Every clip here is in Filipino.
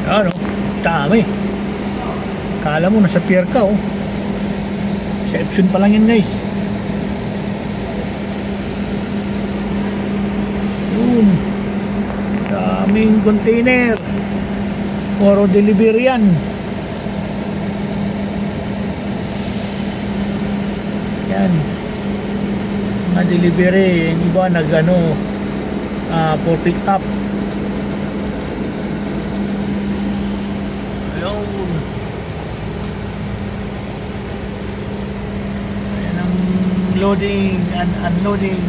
Ano, dami. Kala mo nasa pier ka, oh. Sa Epson pa lang yan, guys. Yun, daming container. Puro delivery yan. Yan, mga delivery. Yung iba nag for pick up. Ayun, ayan ang loading and unloading.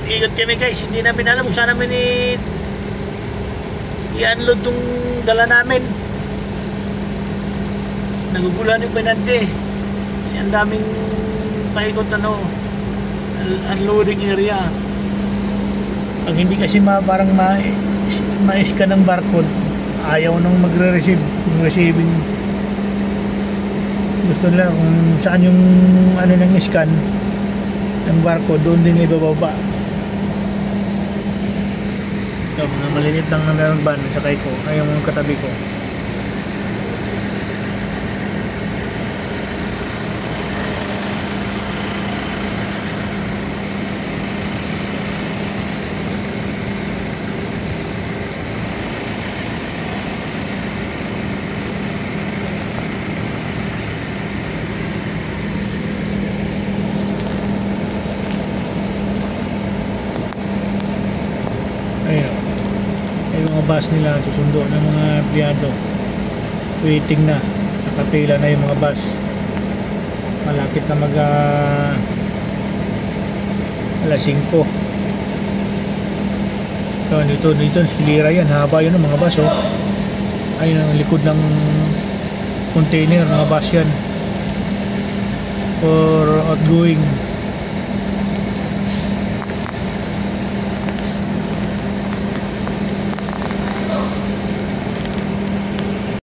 Ikot kami, guys, hindi namin alam kung saan namin i-unload tong dala namin. Naguguluhan yung pinante kasi ang daming paikot unloading area. Pag hindi kasi parang ma-scan ng barcode, ayaw nang magre-receive. Yung receiving, gusto nila kung saan yung ng scan ng barcode, doon din ibababa. Ito, mga maliit lang na van, sakay ko, ay yung katabi ko. Ayun, ay mga bus nila susundo ng mga empleyado. Waiting na, nakapila na yung mga bus. Malapit na mag alas 5. Dito hilira yan, haba yun ng mga bus, oh. Ayun ang likod ng container, mga bus yan for outgoing.